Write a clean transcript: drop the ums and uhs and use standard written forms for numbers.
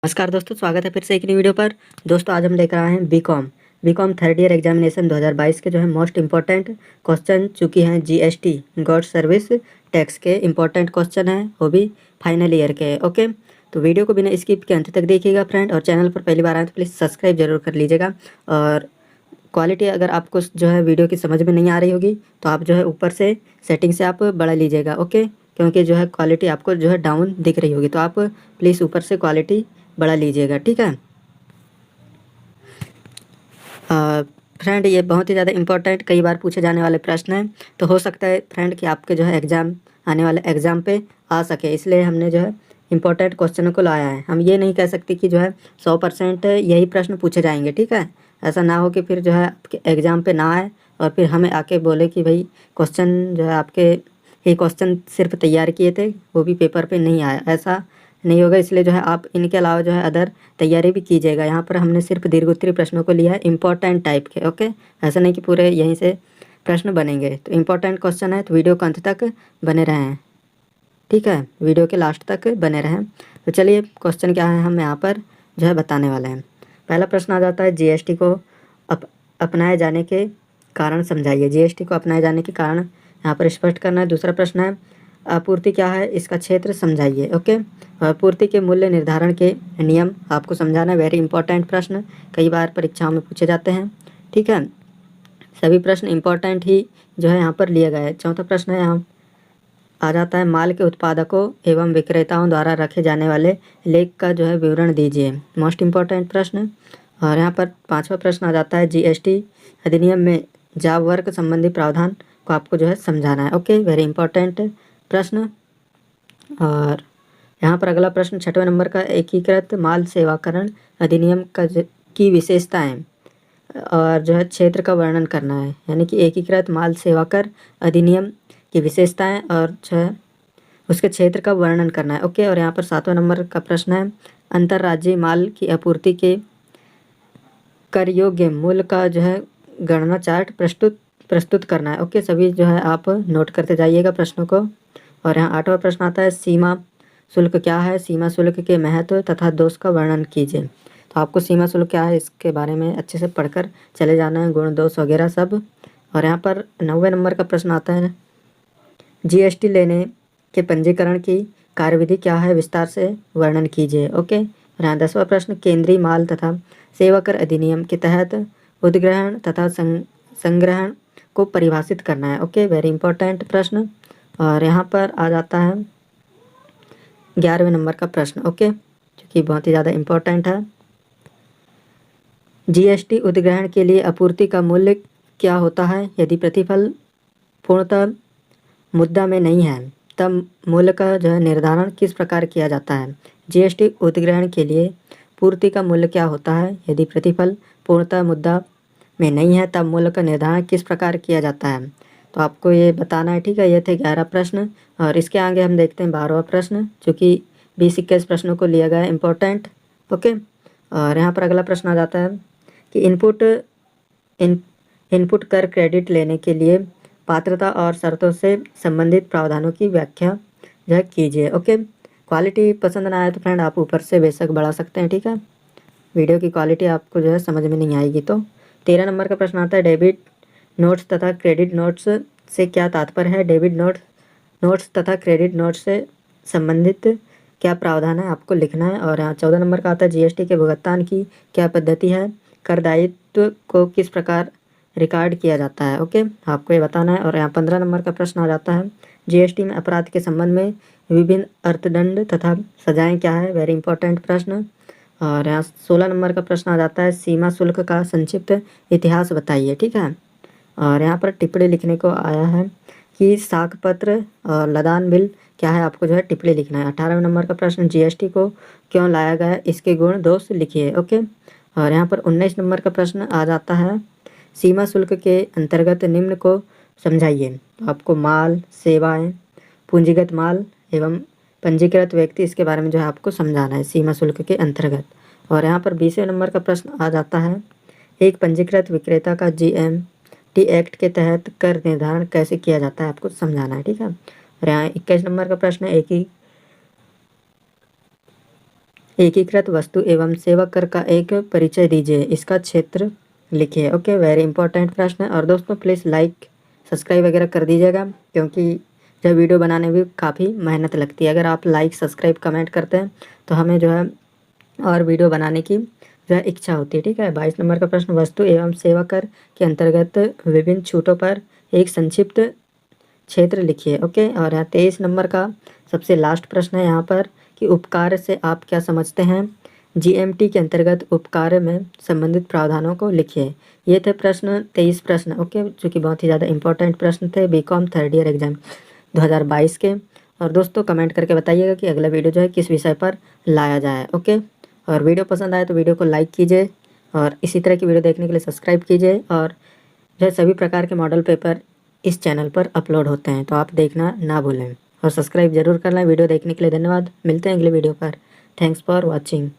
नमस्कार दोस्तों, स्वागत है फिर से एक नई वीडियो पर। दोस्तों आज हम लेकर आए हैं बीकॉम थर्ड ईयर एग्जामिनेशन 2022 के जो है मोस्ट इम्पॉर्टेंट क्वेश्चन, चूँकि हैं जीएसटी गॉड सर्विस टैक्स के इम्पॉर्टेंट क्वेश्चन हैं, वो भी फाइनल ईयर के। ओके, तो वीडियो को बिना स्किप के अंत तक देखिएगा फ्रेंड, और चैनल पर पहली बार आए तो प्लीज़ सब्सक्राइब जरूर कर लीजिएगा। और क्वालिटी अगर आपको जो है वीडियो की समझ में नहीं आ रही होगी तो आप जो है ऊपर से सेटिंग से आप बढ़ा लीजिएगा। ओके, क्योंकि जो है क्वालिटी आपको जो है डाउन दिख रही होगी, तो आप प्लीज़ ऊपर से क्वालिटी बढ़ा लीजिएगा, ठीक है। फ्रेंड, ये बहुत ही ज़्यादा इम्पोर्टेंट कई बार पूछे जाने वाले प्रश्न हैं, तो हो सकता है फ्रेंड कि आपके जो है एग्ज़ाम आने वाले एग्ज़ाम पे आ सके, इसलिए हमने जो है इम्पोर्टेंट क्वेश्चनों को लाया है। हम ये नहीं कह सकते कि जो है 100% यही प्रश्न पूछे जाएंगे, ठीक है। ऐसा ना हो कि फिर जो है आपके एग्ज़ाम पे ना आए और फिर हमें आके बोले कि भाई क्वेश्चन जो है आपके ये क्वेश्चन सिर्फ तैयार किए थे, वो भी पेपर पे नहीं आया, ऐसा नहीं होगा। इसलिए जो है आप इनके अलावा जो है अदर तैयारी भी कीजिएगा। यहाँ पर हमने सिर्फ दीर्घोत्तरीय प्रश्नों को लिया है, इंपॉर्टेंट टाइप के। ओके, ऐसा नहीं कि पूरे यहीं से प्रश्न बनेंगे, तो इंपॉर्टेंट क्वेश्चन है, तो वीडियो को अंत तक बने रहें, ठीक है। वीडियो के लास्ट तक बने रहें। तो चलिए क्वेश्चन क्या है हम यहाँ पर जो है बताने वाले हैं। पहला प्रश्न आ जाता है, जीएसटी को अपनाए जाने के कारण समझाइए। जीएसटी को अपनाए जाने के कारण यहाँ पर स्पष्ट करना है। दूसरा प्रश्न है, आपूर्ति क्या है, इसका क्षेत्र समझाइए। ओके, आपूर्ति के मूल्य निर्धारण के नियम आपको समझाना है। वेरी इंपॉर्टेंट प्रश्न, कई बार परीक्षाओं में पूछे जाते हैं, ठीक है। सभी प्रश्न इंपॉर्टेंट ही जो है यहाँ पर लिया गया है। चौथा प्रश्न है, यहाँ आ जाता है, माल के उत्पादकों एवं विक्रेताओं द्वारा रखे जाने वाले लेख का जो है विवरण दीजिए। मोस्ट इम्पॉर्टेंट प्रश्न। और यहाँ पर पांचवा प्रश्न आ जाता है, जीएसटी अधिनियम में जॉब वर्क संबंधी प्रावधान को आपको जो है समझाना है। ओके, वेरी इंपॉर्टेंट प्रश्न। और यहाँ पर अगला प्रश्न 6वें नंबर का, एकीकृत माल सेवाकरण अधिनियम की विशेषताएं और जो है क्षेत्र का वर्णन करना है। यानी कि एकीकृत माल सेवाकर अधिनियम की विशेषताएं और जो है उसके क्षेत्र का वर्णन करना है। ओके, और यहाँ पर 7वें नंबर का प्रश्न है, अंतर्राज्यीय माल की आपूर्ति के कर योग्य मूल्य का जो है गणना चार्ट प्रस्तुत करना है। ओके, सभी जो है आप नोट करते जाइएगा प्रश्नों को। और यहाँ 8वां प्रश्न आता है, सीमा शुल्क क्या है, सीमा शुल्क के महत्व तथा दोष का वर्णन कीजिए। तो आपको सीमा शुल्क क्या है इसके बारे में अच्छे से पढ़कर चले जाना है, गुण दोष वगैरह सब। और यहाँ पर 9वें नंबर का प्रश्न आता है, जीएसटी लेने के पंजीकरण की कार्यविधि क्या है, विस्तार से वर्णन कीजिए। ओके, और यहाँ 10वां प्रश्न, केंद्रीय माल तथा सेवा कर अधिनियम के तहत उद्ग्रहण तथा संग्रहण को परिभाषित करना है। ओके, वेरी इंपॉर्टेंट प्रश्न। और यहाँ पर आ जाता है 11वें नंबर का प्रश्न। ओके, जो कि बहुत ही ज़्यादा इम्पोर्टेंट है, जीएसटी उद्ग्रहण के लिए आपूर्ति का मूल्य क्या होता है, यदि प्रतिफल पूर्णतः मुद्दा में नहीं है तब मूल्य का जो है निर्धारण किस प्रकार किया जाता है। जीएसटी उद्ग्रहण के लिए पूर्ति का मूल्य क्या होता है, यदि प्रतिफल पूर्णतः मुद्दा में नहीं है तब मूल्य का निर्धारण किस प्रकार किया जाता है। तो आपको ये बताना है, ठीक है। ये थे 11 प्रश्न, और इसके आगे हम देखते हैं 12वां प्रश्न, जो कि 20-21 प्रश्नों को लिया गया है इम्पोर्टेंट। ओके, और यहाँ पर अगला प्रश्न आ जाता है कि इनपुट कर क्रेडिट लेने के लिए पात्रता और शर्तों से संबंधित प्रावधानों की व्याख्या जो है कीजिए। ओके, क्वालिटी पसंद ना आए तो फ्रेंड आप ऊपर से बेशक बढ़ा सकते हैं, ठीक है। वीडियो की क्वालिटी आपको जो है समझ में नहीं आएगी तो। 13 नंबर का प्रश्न आता है, डेबिट नोट्स तथा क्रेडिट नोट्स से क्या तात्पर्य है, डेबिट नोट्स तथा क्रेडिट नोट्स से संबंधित क्या प्रावधान है, आपको लिखना है। और यहाँ 14 नंबर का आता है, जीएसटी के भुगतान की क्या पद्धति है, कर दायित्व को किस प्रकार रिकॉर्ड किया जाता है। ओके, आपको ये बताना है। और यहाँ 15 नंबर का प्रश्न आ जाता है, जीएसटी में अपराध के संबंध में विभिन्न अर्थदंड तथा सजाएं क्या है, वेरी इंपॉर्टेंट प्रश्न। और यहाँ 16 नंबर का प्रश्न आ जाता है, सीमा शुल्क का संक्षिप्त इतिहास बताइए, ठीक है। और यहाँ पर टिप्पणी लिखने को आया है कि साख पत्र और लदान बिल क्या है, आपको जो है टिप्पणी लिखना है। 18वें नंबर का प्रश्न, जीएसटी को क्यों लाया गया, इसके गुण दोष लिखिए। ओके, और यहाँ पर 19 नंबर का प्रश्न आ जाता है, सीमा शुल्क के अंतर्गत निम्न को समझाइए। तो आपको माल, सेवाएं, पूंजीगत माल एवं पंजीकृत व्यक्ति, इसके बारे में जो है आपको समझाना है सीमा शुल्क के अंतर्गत। और यहाँ पर 20वें नंबर का प्रश्न आ जाता है, एक पंजीकृत विक्रेता का जीएमटी एक्ट के तहत कर निर्धारण कैसे किया जाता है, आपको समझाना है, ठीक है। और यहाँ 21 नंबर का प्रश्न है, एकीकृत वस्तु एवं सेवा कर का एक परिचय दीजिए, इसका क्षेत्र लिखिए। ओके, वेरी इंपॉर्टेंट प्रश्न है। और दोस्तों प्लीज़ लाइक सब्सक्राइब वगैरह कर दीजिएगा, क्योंकि जब वीडियो बनाने में भी काफ़ी मेहनत लगती है। अगर आप लाइक सब्सक्राइब कमेंट करते हैं तो हमें जो है और वीडियो बनाने की जो है इच्छा होती है। ठीक है, 22 नंबर का प्रश्न, वस्तु एवं सेवा कर के अंतर्गत विभिन्न छूटों पर एक संक्षिप्त क्षेत्र लिखिए। ओके, और यहाँ 23 नंबर का सबसे लास्ट प्रश्न है यहाँ पर कि उपकार से आप क्या समझते हैं। जीएमटी के अंतर्गत उपकार में संबंधित प्रावधानों को लिखिए। ये थे प्रश्न 23 प्रश्न। ओके, जो कि बहुत ही ज़्यादा इंपॉर्टेंट प्रश्न थे बीकॉम थर्ड ईयर एग्जाम 2022 के। और दोस्तों कमेंट करके बताइएगा कि अगला वीडियो जो है किस विषय पर लाया जाए। ओके, और वीडियो पसंद आए तो वीडियो को लाइक कीजिए और इसी तरह की वीडियो देखने के लिए सब्सक्राइब कीजिए। और जो है सभी प्रकार के मॉडल पेपर इस चैनल पर अपलोड होते हैं, तो आप देखना ना भूलें और सब्सक्राइब जरूर कर लें। वीडियो देखने के लिए धन्यवाद। मिलते हैं अगले वीडियो पर। Thanks for watching.